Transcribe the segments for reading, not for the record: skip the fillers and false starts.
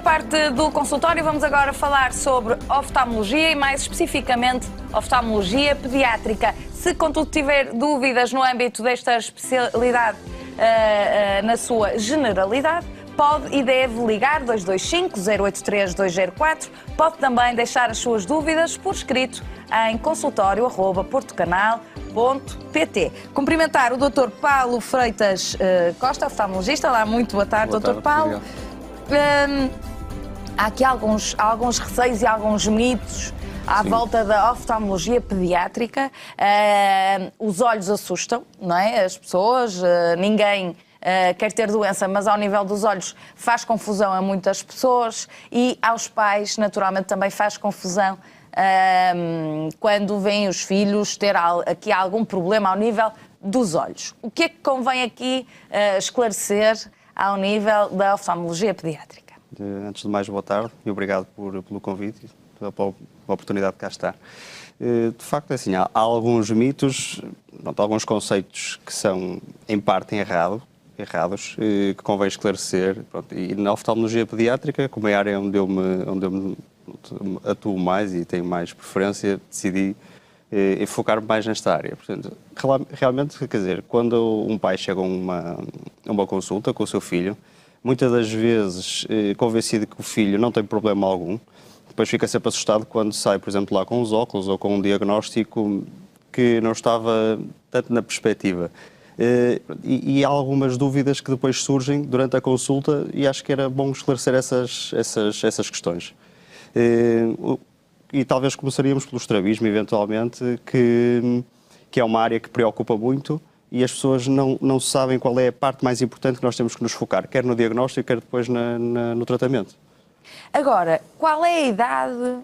parte do consultório, vamos agora falar sobre oftalmologia e, mais especificamente, oftalmologia pediátrica. Se, contudo, tiver dúvidas no âmbito desta especialidade na sua generalidade, pode e deve ligar 225-083-204. Pode também deixar as suas dúvidas por escrito em consultório@portocanal.pt. Cumprimentar o Dr. Paulo Freitas Costa, oftalmologista. Olá, muito boa tarde, Dr. Paulo. Há aqui alguns receios e alguns mitos à volta da oftalmologia pediátrica. Os olhos assustam, não é? As pessoas, ninguém quer ter doença, mas ao nível dos olhos faz confusão a muitas pessoas e aos pais, naturalmente, também faz confusão quando vêm os filhos ter aqui algum problema ao nível dos olhos. O que é que convém aqui esclarecer ao nível da oftalmologia pediátrica? Antes de mais, boa tarde e obrigado pelo convite e pela oportunidade de cá estar. De facto, assim, há alguns mitos, alguns conceitos que são, em parte, errados, que convém esclarecer. E na oftalmologia pediátrica, como é a área onde eu me atuo mais e tenho mais preferência, decidi focar-me mais nesta área. Portanto, realmente, quer dizer, quando um pai chega a uma consulta com o seu filho, muitas das vezes convencido que o filho não tem problema algum, depois fica sempre assustado quando sai, por exemplo, lá com os óculos ou com um diagnóstico que não estava tanto na perspectiva. E há algumas dúvidas que depois surgem durante a consulta e acho que era bom esclarecer essas questões. E talvez começaríamos pelo estrabismo, eventualmente, que é uma área que preocupa muito e as pessoas não sabem qual é a parte mais importante que nós temos que nos focar, quer no diagnóstico, quer depois no tratamento. Agora, qual é a idade,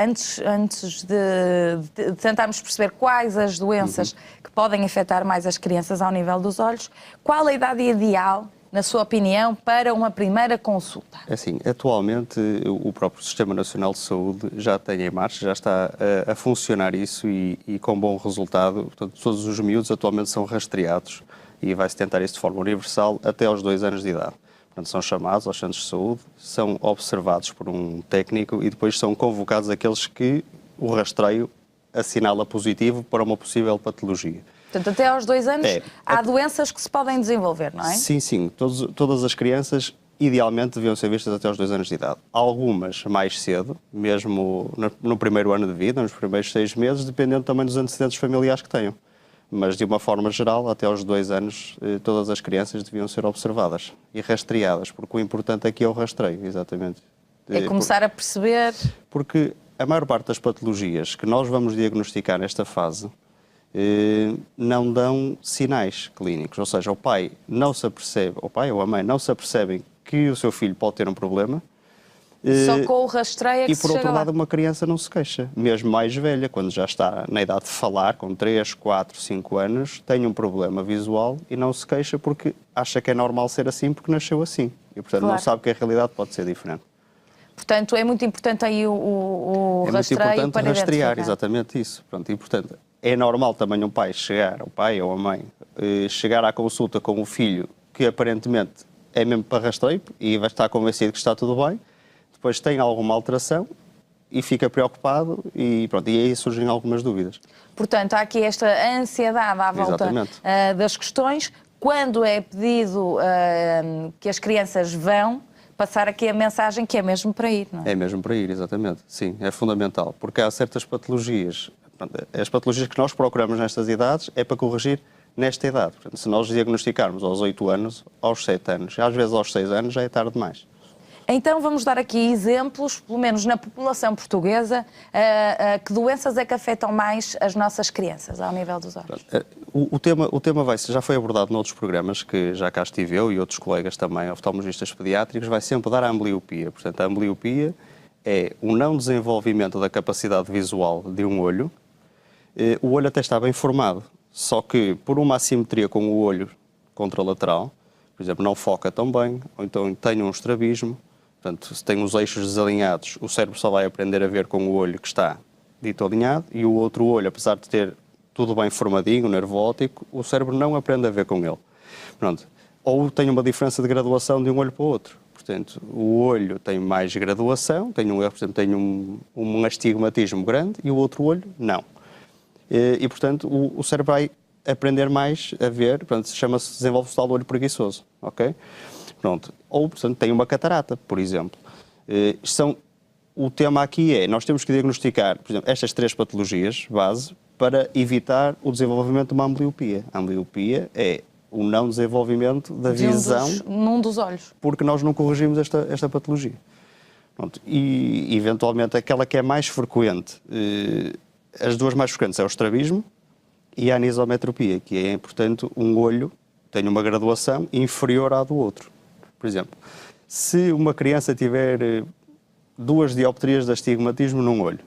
antes de tentarmos perceber quais as doenças que podem afetar mais as crianças ao nível dos olhos, qual a idade ideal, na sua opinião, para uma primeira consulta? Assim, atualmente o próprio Sistema Nacional de Saúde já tem em marcha, já está a funcionar isso e com bom resultado. Portanto, todos os miúdos atualmente são rastreados e vai-se tentar isso de forma universal até aos 2 anos de idade. Portanto, são chamados aos centros de saúde, são observados por um técnico e depois são convocados aqueles que o rastreio assinala positivo para uma possível patologia. Portanto, até aos 2 anos há doenças que se podem desenvolver, não é? Sim. Todas as crianças, idealmente, deviam ser vistas até aos 2 anos de idade. Algumas mais cedo, mesmo no primeiro ano de vida, nos primeiros 6 meses, dependendo também dos antecedentes familiares que tenham. Mas, de uma forma geral, até aos 2 anos, todas as crianças deviam ser observadas e rastreadas, porque o importante aqui é o rastreio, exatamente. É começar a perceber... Porque a maior parte das patologias que nós vamos diagnosticar nesta fase não dão sinais clínicos, ou seja, o pai ou a mãe não se apercebem que o seu filho pode ter um problema. Só com o rastreio é que e por outro lado, uma criança não se queixa, mesmo mais velha, quando já está na idade de falar, com 3, 4, 5 anos, tem um problema visual e não se queixa porque acha que é normal ser assim porque nasceu assim e, portanto, não sabe que a realidade pode ser diferente. Portanto, é muito importante aí o rastreio para identificar. É muito importante rastrear, exatamente isso. Pronto, e, portanto, é normal também o pai ou a mãe, chegar à consulta com o filho que aparentemente é mesmo para rastreio e vai estar convencido que está tudo bem, depois tem alguma alteração e fica preocupado e aí surgem algumas dúvidas. Portanto, há aqui esta ansiedade à volta das questões. Quando é pedido que as crianças vão, passar aqui a mensagem que é mesmo para ir, não é? É mesmo para ir, exatamente. Sim, é fundamental, porque há certas patologias. As patologias que nós procuramos nestas idades é para corrigir nesta idade. Portanto, se nós diagnosticarmos aos 8 anos, aos 7 anos, às vezes aos 6 anos, já é tarde demais. Então vamos dar aqui exemplos, pelo menos na população portuguesa, que doenças é que afetam mais as nossas crianças ao nível dos olhos? O tema já foi abordado noutros programas que já cá estive eu e outros colegas também, oftalmologistas pediátricos, vai sempre dar a ambliopia. Portanto, a ambliopia é o não desenvolvimento da capacidade visual de um olho. O olho até está bem formado, só que por uma assimetria com o olho contralateral, por exemplo, não foca tão bem, ou então tem um estrabismo. Portanto, se tem os eixos desalinhados, o cérebro só vai aprender a ver com o olho que está dito alinhado e o outro olho, apesar de ter tudo bem formadinho, o nervo óptico, o cérebro não aprende a ver com ele. Pronto. Ou tem uma diferença de graduação de um olho para o outro. portanto, o olho tem mais graduação, portanto, tem um astigmatismo grande e o outro olho não. E portanto, o cérebro vai aprender mais a ver, portanto, desenvolve-se o tal olho preguiçoso, ok? Pronto. Ou, portanto, tem uma catarata, por exemplo. O tema aqui é, nós temos que diagnosticar, por exemplo, estas 3 patologias base para evitar o desenvolvimento de uma ambliopia. A ambliopia é o não desenvolvimento da visão num dos olhos. Porque nós não corrigimos esta patologia. Pronto. E, eventualmente, aquela que é mais frequente, as 2 mais frequentes é o estrabismo e a anisometropia, que é, portanto, um olho tem uma graduação inferior à do outro. Por exemplo, se uma criança tiver 2 dioptrias de astigmatismo num olho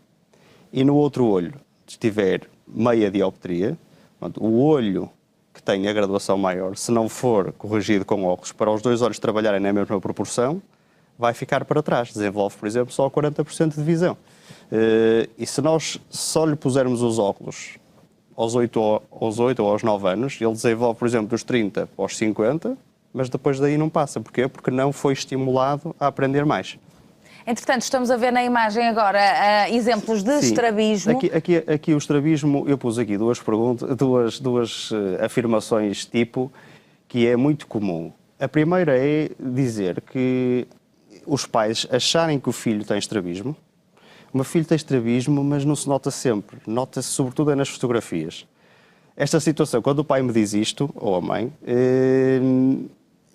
e no outro olho tiver meia dioptria, portanto, o olho que tem a graduação maior, se não for corrigido com óculos, para os 2 olhos trabalharem na mesma proporção, vai ficar para trás. Desenvolve, por exemplo, só 40% de visão. E se nós só lhe pusermos os óculos aos 8 ou aos 9 anos, ele desenvolve, por exemplo, dos 30 aos 50, mas depois daí não passa. Porquê? Porque não foi estimulado a aprender mais. Entretanto, estamos a ver na imagem agora exemplos de estrabismo. Aqui o estrabismo, eu pus aqui 2 perguntas, duas afirmações tipo, que é muito comum. A primeira é dizer que os pais acharem que o filho tem estrabismo. O meu filho tem estrabismo, mas não se nota sempre. Nota-se sobretudo nas fotografias. Esta situação, quando o pai me diz isto, ou a mãe,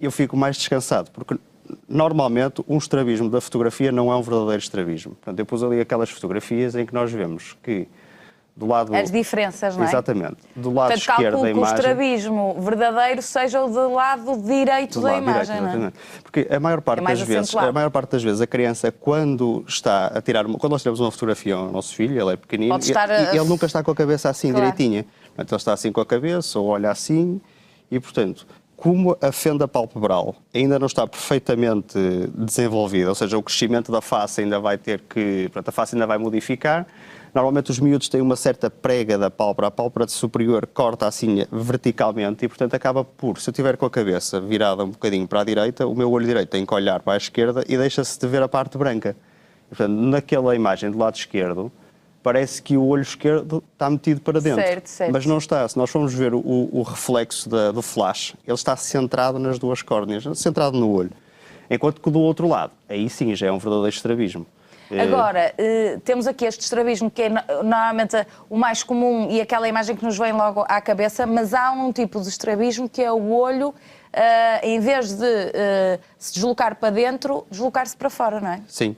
eu fico mais descansado, porque normalmente um estrabismo da fotografia não é um verdadeiro estrabismo. Portanto, eu pus ali aquelas fotografias em que nós vemos que do lado... As diferenças, não é? Exatamente. Do lado esquerdo da imagem... que o estrabismo verdadeiro seja o do lado direito da imagem, não é? Porque a maior parte das vezes a criança, quando está a tirar... Quando nós tiramos uma fotografia ao nosso filho, ele é pequenino, e ele nunca está com a cabeça assim, direitinha. Portanto, ele está assim com a cabeça, ou olha assim, e portanto... Como a fenda palpebral ainda não está perfeitamente desenvolvida, ou seja, o crescimento da face ainda vai a face ainda vai modificar, normalmente os miúdos têm uma certa prega da pálpebra, a pálpebra superior corta assim verticalmente e, portanto, acaba por, se eu estiver com a cabeça virada um bocadinho para a direita, o meu olho direito tem que olhar para a esquerda e deixa-se de ver a parte branca. E, portanto, naquela imagem do lado esquerdo, parece que o olho esquerdo está metido para dentro, certo. Mas não está. Se nós formos ver o reflexo do flash, ele está centrado nas 2 córneas, centrado no olho. Enquanto que do outro lado, aí sim já é um verdadeiro estrabismo. Agora, temos aqui este estrabismo que é normalmente o mais comum e aquela imagem que nos vem logo à cabeça, mas há um tipo de estrabismo que é o olho, em vez de se deslocar para dentro, deslocar-se para fora, não é? Sim.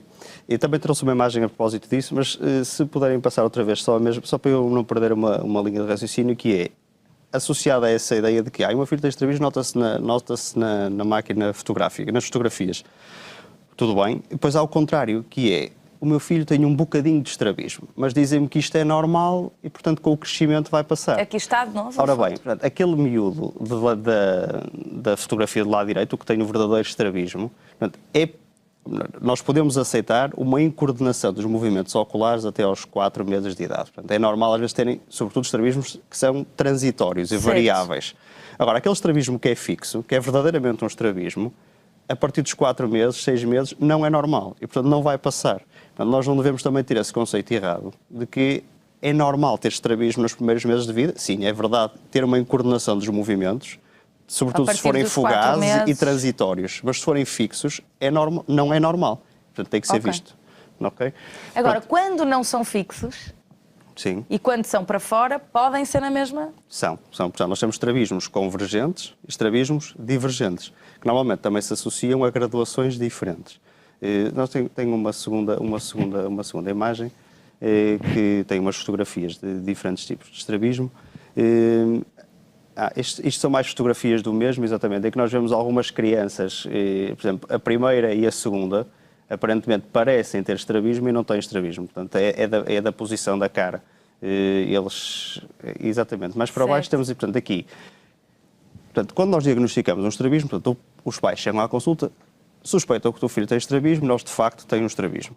E também trouxe uma imagem a propósito disso, mas se puderem passar outra vez só para eu não perder uma linha de raciocínio, que é associada a essa ideia de que o meu filho tem estrabismo, nota-se na máquina fotográfica, nas fotografias. Tudo bem. E depois há o contrário, que é o meu filho tem um bocadinho de estrabismo, mas dizem-me que isto é normal e, portanto, com o crescimento vai passar. Aqui está de novo. Ora bem, portanto, aquele miúdo da fotografia do lado direito, o que tem o verdadeiro estrabismo, portanto, nós podemos aceitar uma incoordenação dos movimentos oculares até aos 4 meses de idade. Portanto, é normal às vezes terem, sobretudo, estrabismos que são transitórios e variáveis. Agora, aquele estrabismo que é fixo, que é verdadeiramente um estrabismo, a partir dos 4 meses, 6 meses, não é normal e, portanto, não vai passar. Portanto, nós não devemos também ter esse conceito errado de que é normal ter estrabismo nos primeiros meses de vida. Sim, é verdade, ter uma incoordenação dos movimentos, sobretudo se forem fugazes e transitórios, mas se forem fixos, não é normal. Portanto, tem que ser visto. Okay? Agora, quando não são fixos, sim, e quando são para fora, podem ser na mesma? São. Portanto, nós temos estrabismos convergentes e estrabismos divergentes, que normalmente também se associam a graduações diferentes. Nós temos uma segunda imagem que tem umas fotografias de diferentes tipos de estrabismo. Isto são mais fotografias do mesmo, exatamente, em que nós vemos algumas crianças, por exemplo, a primeira e a segunda, aparentemente parecem ter estrabismo e não têm estrabismo. Portanto, é da posição da cara. Exatamente. Mas para baixo temos, portanto, aqui. Portanto, quando nós diagnosticamos um estrabismo, portanto, os pais chegam à consulta, suspeitam que o teu filho tem estrabismo, nós de facto têm um estrabismo.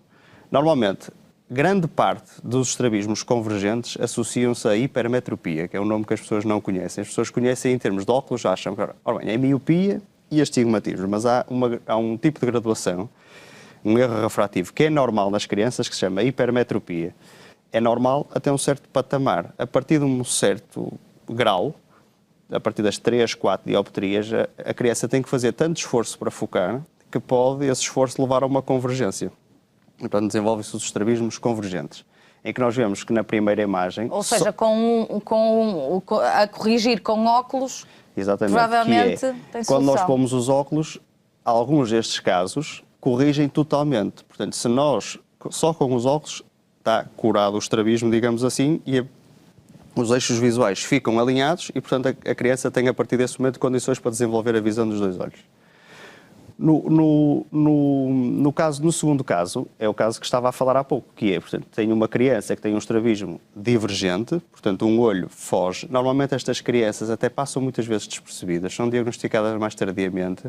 Normalmente, grande parte dos estrabismos convergentes associam-se à hipermetropia, que é um nome que as pessoas não conhecem. As pessoas conhecem em termos de óculos, acham que, ora bem, é miopia e astigmatismo, mas há um tipo de graduação, um erro refrativo, que é normal nas crianças, que se chama hipermetropia. É normal até um certo patamar. A partir de um certo grau, a partir das 3, 4 dioptrias, a criança tem que fazer tanto esforço para focar que pode esse esforço levar a uma convergência. E, portanto, desenvolvem-se os estrabismos convergentes, em que nós vemos que na primeira imagem... Ou seja, a corrigir com óculos, exatamente, provavelmente tem quando nós solução. pomos os óculos, alguns destes casos corrigem totalmente. Portanto, se nós, só com os óculos, está curado o estrabismo, digamos assim, e os eixos visuais ficam alinhados e, portanto, a criança tem, a partir desse momento, condições para desenvolver a visão dos dois olhos. No segundo caso, é o caso que estava a falar há pouco, que é, portanto, tem uma criança que tem um estrabismo divergente, portanto, um olho foge. Normalmente estas crianças até passam muitas vezes despercebidas, são diagnosticadas mais tardiamente.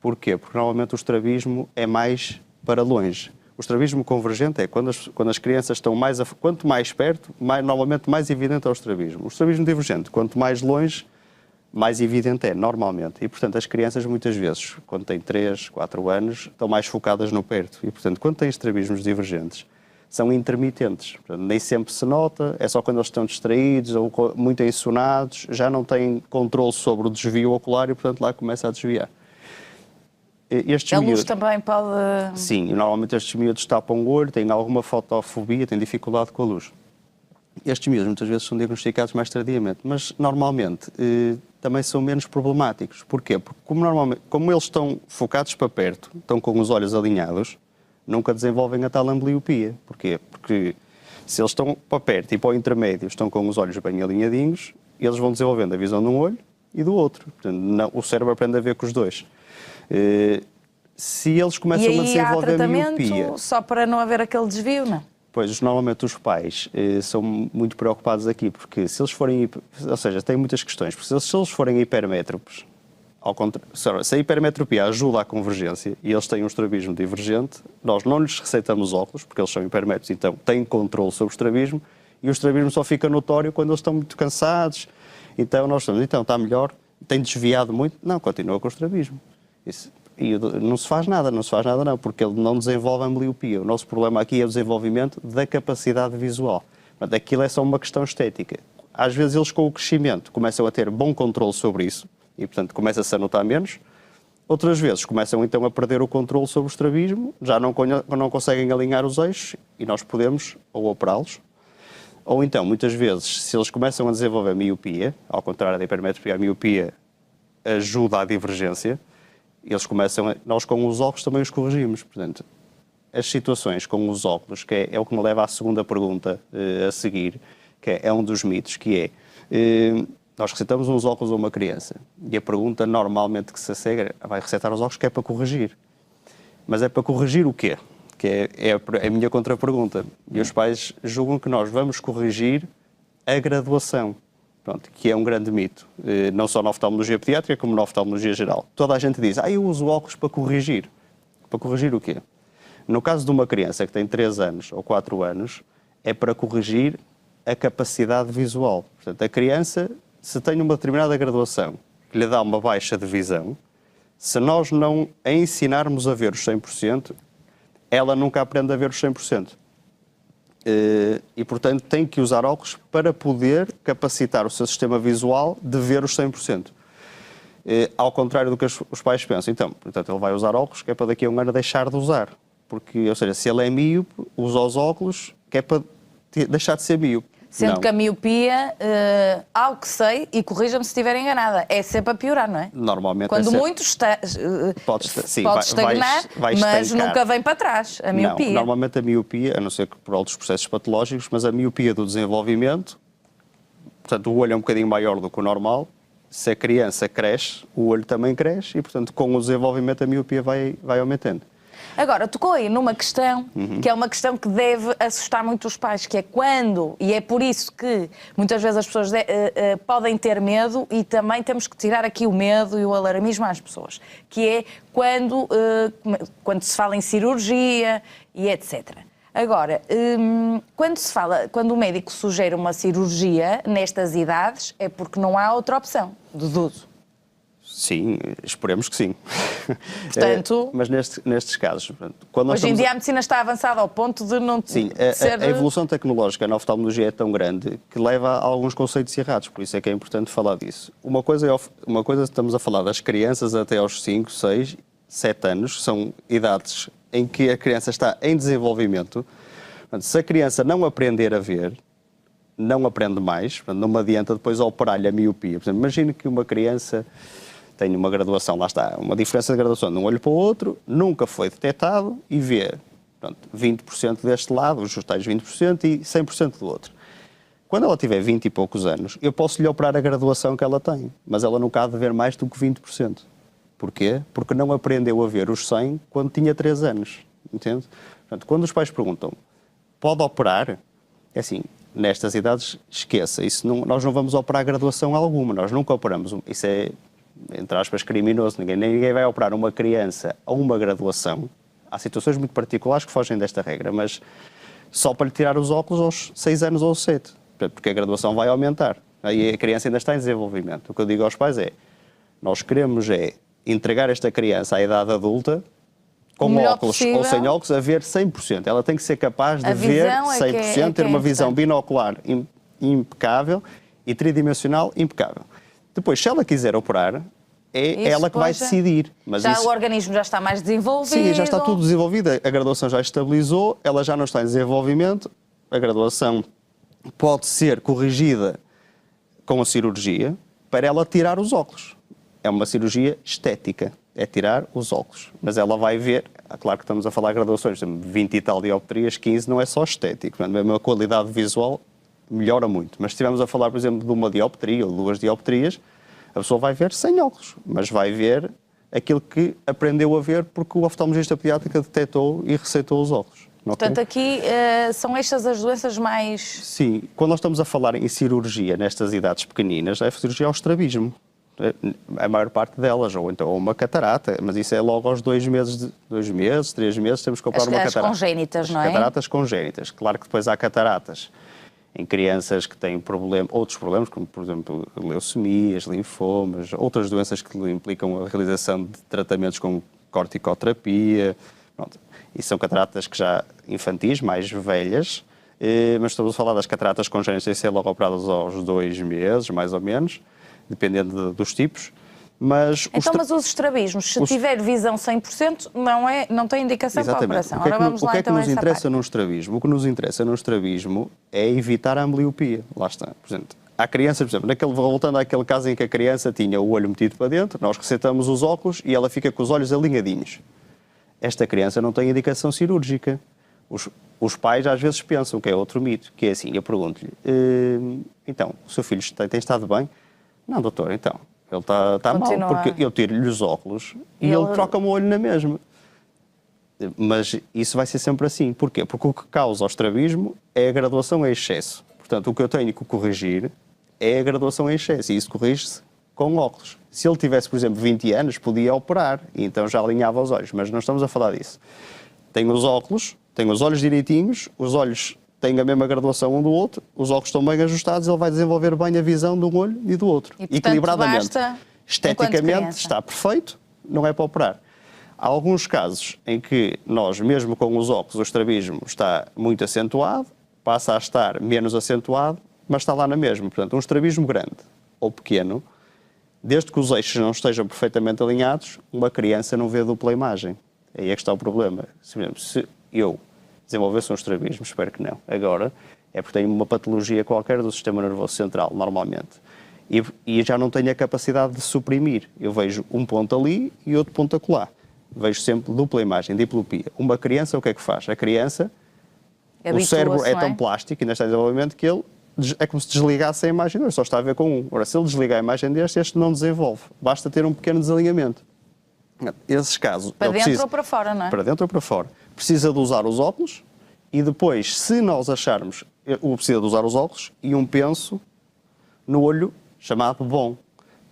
Porquê? Porque normalmente o estrabismo é mais para longe. O estrabismo convergente é quando as crianças estão quanto mais perto, normalmente mais evidente é o estrabismo. O estrabismo divergente, quanto mais longe, mais evidente é, normalmente. E, portanto, as crianças muitas vezes, quando têm 3, 4 anos, estão mais focadas no perto. E, portanto, quando têm estrabismos divergentes, são intermitentes. Portanto, nem sempre se nota, é só quando eles estão distraídos ou muito ensonados, já não têm controle sobre o desvio ocular e, portanto, lá começa a desviar. A luz também pode... Sim, normalmente estes miúdos tapam o olho, têm alguma fotofobia, têm dificuldade com a luz. Estes miúdos muitas vezes são diagnosticados mais tardiamente, mas normalmente também são menos problemáticos. Porquê? Porque como eles estão focados para perto, estão com os olhos alinhados, nunca desenvolvem a tal ambliopia. Porquê? Porque se eles estão para perto e para o intermédio, estão com os olhos bem alinhadinhos, eles vão desenvolvendo a visão de um olho e do outro. Portanto, o cérebro aprende a ver com os dois. Se eles começam a desenvolver a miopia... só para não haver aquele desvio, não? Pois, normalmente os pais são muito preocupados aqui, porque se eles forem... Ou seja, tem muitas questões, porque se eles forem hipermétropes, se a hipermetropia ajuda à convergência e eles têm um estrabismo divergente, nós não lhes receitamos óculos, porque eles são hipermétropes, então têm controle sobre o estrabismo, e o estrabismo só fica notório quando eles estão muito cansados. Então nós estamos, então está melhor, tem desviado muito? Não, continua com o estrabismo. E não se faz nada não, porque ele não desenvolve a ambliopia. O nosso problema aqui é o desenvolvimento da capacidade visual. Portanto, aquilo é só uma questão estética. Às vezes eles com o crescimento começam a ter bom controle sobre isso e, portanto, começa-se a notar menos. Outras vezes começam então a perder o controle sobre o estrabismo, já não conseguem alinhar os eixos e nós podemos ou operá-los. Ou então, muitas vezes, se eles começam a desenvolver miopia, ao contrário da hipermetropia, a miopia ajuda à divergência, nós com os óculos também os corrigimos. Portanto, as situações com os óculos, que é o que me leva à segunda pergunta a seguir, que é um dos mitos, que é, nós receitamos uns óculos a uma criança e a pergunta normalmente que se segue vai receitar os óculos que é para corrigir. Mas é para corrigir o quê? Que é a minha contrapergunta. E os pais julgam que nós vamos corrigir a graduação. Pronto, que é um grande mito, não só na oftalmologia pediátrica, como na oftalmologia geral. Toda a gente diz, eu uso óculos para corrigir. Para corrigir o quê? No caso de uma criança que tem 3 anos ou 4 anos, é para corrigir a capacidade visual. Portanto, a criança, se tem uma determinada graduação que lhe dá uma baixa de visão, se nós não a ensinarmos a ver os 100%, ela nunca aprende a ver os 100%. E, portanto, tem que usar óculos para poder capacitar o seu sistema visual de ver os 100%. Ao contrário do que os pais pensam. Então, portanto, ele vai usar óculos que é para daqui a um ano deixar de usar. Porque, ou seja, se ele é míope, usa os óculos que é para deixar de ser míope. Sendo não. Que a miopia, ao que sei, e corrija-me se estiver enganada, é sempre a piorar, não é? Normalmente quando é muito pode estagnar, vai mas estancar. Nunca vem para trás, a miopia. Não, normalmente a miopia, a não ser que por outros processos patológicos, mas a miopia do desenvolvimento, portanto o olho é um bocadinho maior do que o normal, se a criança cresce, o olho também cresce e, portanto, com o desenvolvimento a miopia vai aumentando. Agora, tocou aí numa questão, que é uma questão que deve assustar muito os pais, que é quando, e é por isso que muitas vezes as pessoas podem ter medo e também temos que tirar aqui o medo e o alarmismo às pessoas, que é quando se fala em cirurgia e etc. Agora, quando o médico sugere uma cirurgia nestas idades, é porque não há outra opção, deduzo. Sim, esperemos que sim. Portanto, mas nestes casos, quando nós hoje em estamos dia a medicina está avançada ao ponto de não Sim, ser... a evolução tecnológica na oftalmologia é tão grande que leva a alguns conceitos errados, por isso é que é importante falar disso. Uma coisa estamos a falar das crianças até aos 5, 6, 7 anos, são idades em que a criança está em desenvolvimento. Portanto, se a criança não aprender a ver, não aprende mais, portanto, não me adianta depois operar-lhe a miopia. Por exemplo, imagine que uma criança tem uma graduação, lá está, uma diferença de graduação de um olho para o outro, nunca foi detectado e vê, portanto, 20% deste lado, os tais 20% e 100% do outro. Quando ela tiver 20 e poucos anos, eu posso lhe operar a graduação que ela tem, mas ela nunca há de ver mais do que 20%. Porquê? Porque não aprendeu a ver os 100 quando tinha 3 anos, entende? Portanto, quando os pais perguntam, pode operar? É assim, nestas idades, esqueça, nós não vamos operar graduação alguma, nós nunca operamos, isso é, entre aspas, criminoso, ninguém vai operar uma criança a uma graduação. Há situações muito particulares que fogem desta regra, mas só para lhe tirar os óculos aos 6 anos ou aos 7, porque a graduação vai aumentar, aí a criança ainda está em desenvolvimento. O que eu digo aos pais é, nós queremos entregar esta criança à idade adulta com óculos ou sem óculos a ver 100%. Ela tem que ser capaz de ver 100%, ter uma visão binocular impecável e tridimensional impecável. Depois, se ela quiser operar, é ela que vai decidir. Mas o organismo já está mais desenvolvido. Sim, já está tudo desenvolvido. A graduação já estabilizou, ela já não está em desenvolvimento. A graduação pode ser corrigida com a cirurgia para ela tirar os óculos. É uma cirurgia estética, é tirar os óculos. Mas ela vai ver, claro que estamos a falar de graduações, 20 e tal dioptrias, 15 não é só estético, a qualidade visual melhora muito. Mas se estivermos a falar, por exemplo, de uma dioptria ou 2 dioptrias, a pessoa vai ver sem óculos, mas vai ver aquilo que aprendeu a ver porque o oftalmologista pediátrico detectou e receitou os óculos. Portanto, aqui são estas as doenças mais... Sim, quando nós estamos a falar em cirurgia nestas idades pequeninas, é a cirurgia ao estrabismo. A maior parte delas, ou então uma catarata, mas isso é logo aos 2 meses, 3 meses, temos que operar uma catarata. As congénitas, não é? As cataratas congénitas. Claro que depois há cataratas em crianças que têm outros problemas, como, por exemplo, leucemias, linfomas, outras doenças que implicam a realização de tratamentos com corticoterapia. Pronto. E são cataratas que já infantis, mais velhas, mas estamos a falar das cataratas congénitas que ser logo operadas aos 2 meses, mais ou menos, dependendo dos tipos. Mas mas os estrabismos, se tiver visão 100%, não tem indicação para a operação. Ora, vamos lá, o que é que nos interessa no estrabismo? O que nos interessa no estrabismo é evitar a ambliopia. Lá está. Por exemplo, há crianças, por exemplo, voltando àquele caso em que a criança tinha o olho metido para dentro, nós receitamos os óculos e ela fica com os olhos alinhadinhos. Esta criança não tem indicação cirúrgica. Os pais às vezes pensam que é outro mito, que é assim, eu pergunto-lhe, então, o seu filho tem estado bem? Não, doutor, então, ele está mal, porque eu tiro-lhe os óculos e ele troca-me o olho na mesma. Mas isso vai ser sempre assim. Porquê? Porque o que causa o estrabismo é a graduação em excesso. Portanto, o que eu tenho que corrigir é a graduação em excesso e isso corrige-se com óculos. Se ele tivesse, por exemplo, 20 anos, podia operar e então já alinhava os olhos, mas não estamos a falar disso. Tem os óculos, tem os olhos direitinhos, os olhos têm a mesma graduação um do outro, os óculos estão bem ajustados, ele vai desenvolver bem a visão de um olho e do outro. E, portanto, equilibradamente. Esteticamente está perfeito, não é para operar. Há alguns casos em que nós, mesmo com os óculos, o estrabismo está muito acentuado, passa a estar menos acentuado, mas está lá na mesma. Portanto, um estrabismo grande ou pequeno, desde que os eixos não estejam perfeitamente alinhados, uma criança não vê dupla imagem. Aí é que está o problema. Se eu desenvolvesse um estrabismo, espero que não, agora, é porque tenho uma patologia qualquer do sistema nervoso central, normalmente. E já não tenho a capacidade de suprimir. Eu vejo um ponto ali e outro ponto acolá. Vejo sempre dupla imagem, diplopia. Uma criança, o que é que faz? A criança, o cérebro é tão plástico, ainda está em desenvolvimento, que ele é como se desligasse a imagem, ele só está a ver com um. Ora, se ele desligar a imagem este não desenvolve. Basta ter um pequeno desalinhamento. Esses casos... Para dentro ou para fora, não é? Para dentro ou para fora. Precisa de usar os óculos e depois, se nós acharmos, precisa de usar os óculos e um penso no olho chamado bom.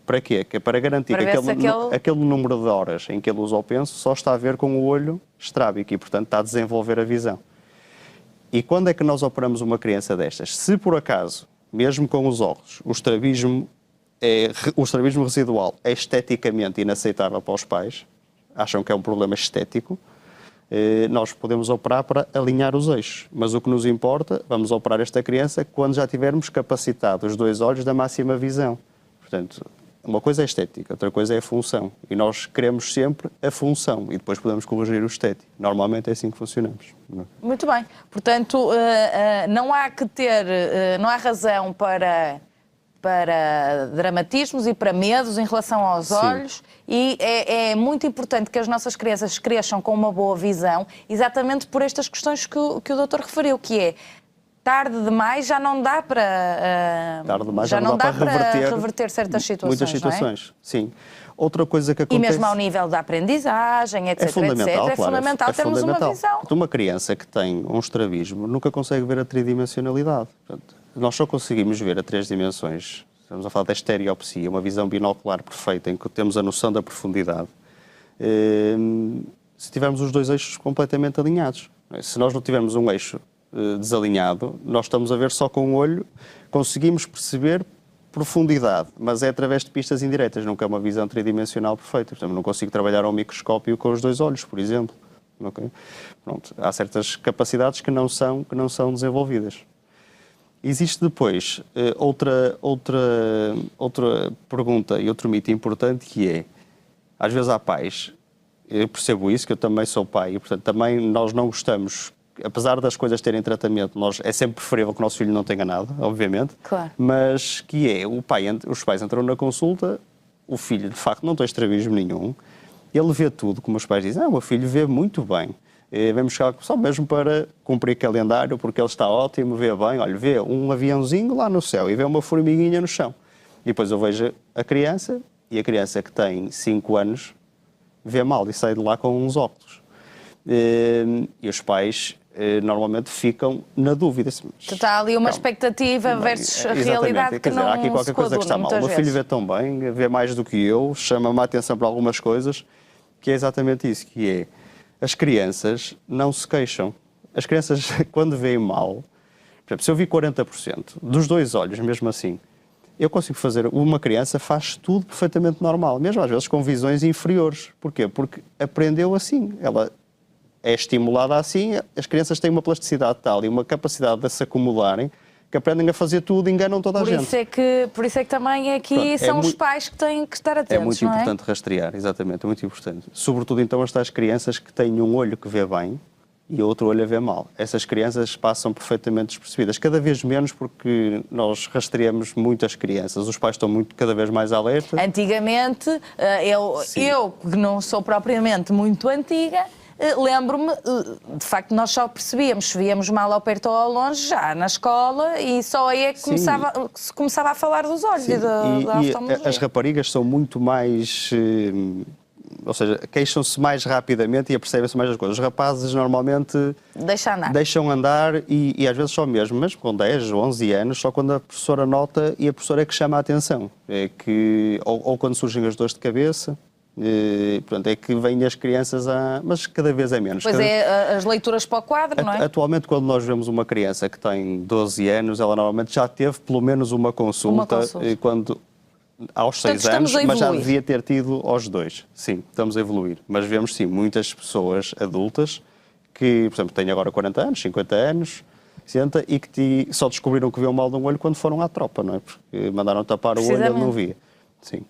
Para quê? Que é para garantir que aquele número de horas em que ele usa o penso só está a ver com o olho estrábico e, portanto, está a desenvolver a visão. E quando é que nós operamos uma criança destas? Se por acaso, mesmo com os óculos, o estrabismo o estrabismo residual é esteticamente inaceitável para os pais, acham que é um problema estético, nós podemos operar para alinhar os eixos. Mas o que nos importa, vamos operar esta criança quando já tivermos capacitado os 2 olhos da máxima visão. Portanto, uma coisa é estética, outra coisa é a função. E nós queremos sempre a função e depois podemos corrigir o estético. Normalmente é assim que funcionamos. Muito bem. Portanto, não há que ter, não há razão para dramatismos e para medos em relação aos olhos. E é muito importante que as nossas crianças cresçam com uma boa visão, exatamente por estas questões que o doutor referiu, que é tarde demais já não dá para reverter certas situações. Muitas situações, não é? Sim. Outra coisa que acontece... E mesmo ao nível da aprendizagem, etc. É fundamental, etc. É fundamental termos uma visão. Uma criança que tem um estrabismo nunca consegue ver a tridimensionalidade. Portanto, nós só conseguimos ver a 3 dimensões. Estamos a falar da estereopsia, uma visão binocular perfeita em que temos a noção da profundidade. Se tivermos os 2 eixos completamente alinhados. Se nós não tivermos um eixo desalinhado, nós estamos a ver só com o olho, conseguimos perceber profundidade, mas é através de pistas indiretas, nunca é uma visão tridimensional perfeita. Portanto, não consigo trabalhar ao microscópio com os 2 olhos, por exemplo. Okay? Pronto, há certas capacidades que não são desenvolvidas. Existe depois outra pergunta e outro mito importante, que é, às vezes há pais, eu percebo isso, que eu também sou pai, e portanto também nós não gostamos, apesar das coisas terem tratamento, é sempre preferível que o nosso filho não tenha nada, obviamente, claro. Mas que é, os pais entram na consulta, o filho de facto não tem estrabismo nenhum, ele vê tudo, como os pais dizem, o meu filho vê muito bem. Vamos chegar só mesmo para cumprir calendário, porque ele está ótimo, vê bem, olha, vê um aviãozinho lá no céu e vê uma formiguinha no chão. E depois eu vejo a criança, e a criança que tem 5 anos vê mal e sai de lá com uns óculos. E os pais normalmente ficam na dúvida. Está ali uma expectativa versus a realidade que não há aqui qualquer coisa que está mal. O meu filho vê tão bem, vê mais do que eu, chama-me a atenção para algumas coisas, que é exatamente isso, que é, as crianças não se queixam. As crianças, quando veem mal, por exemplo, se eu vi 40% dos 2 olhos, mesmo assim, eu consigo fazer, uma criança faz tudo perfeitamente normal, mesmo às vezes com visões inferiores. Porquê? Porque aprendeu assim. Ela é estimulada assim, as crianças têm uma plasticidade tal e uma capacidade de se acomodarem que aprendem a fazer tudo e enganam toda a gente. Por isso é que também aqui são os pais que têm que estar atentos, é muito importante rastrear, exatamente, é muito importante. Sobretudo então as tais crianças que têm um olho que vê bem e outro olho a ver mal. Essas crianças passam perfeitamente despercebidas, cada vez menos porque nós rastreamos muitas crianças, os pais estão cada vez mais alerta. Antigamente, eu que não sou propriamente muito antiga, lembro-me, de facto, nós só percebíamos se víamos mal ao perto ou ao longe, já na escola, e só aí é que se começava a falar dos olhos e da oftalmologia. As raparigas são muito mais... ou seja, queixam-se mais rapidamente e apercebem-se mais as coisas. Os rapazes normalmente deixam andar e às vezes só mesmo com 10, 11 anos, só quando a professora nota e a professora é que chama a atenção. É que, ou quando surgem as dores de cabeça... portanto, é que vêm as crianças mas cada vez é menos. Pois as leituras para o quadro, não é? Atualmente, quando nós vemos uma criança que tem 12 anos, ela normalmente já teve pelo menos uma consulta. Quando, aos 6 anos, mas já devia ter tido aos 2. Sim, estamos a evoluir. Mas vemos, sim, muitas pessoas adultas que, por exemplo, têm agora 40 anos, 50 anos, 60, e que só descobriram que viam mal de um olho quando foram à tropa, não é? Porque mandaram tapar o olho e ele não via. Sim.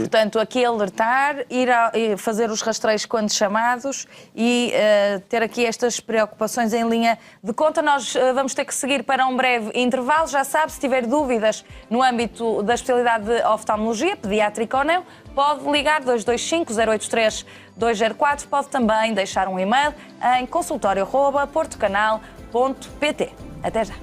Portanto, aqui alertar, ir fazer os rastreios quando chamados e ter aqui estas preocupações em linha de conta. Nós vamos ter que seguir para um breve intervalo. Já sabe, se tiver dúvidas no âmbito da especialidade de oftalmologia, pediátrica ou não, pode ligar 225-083-204. Pode também deixar um e-mail em consultório@portocanal.pt. Até já.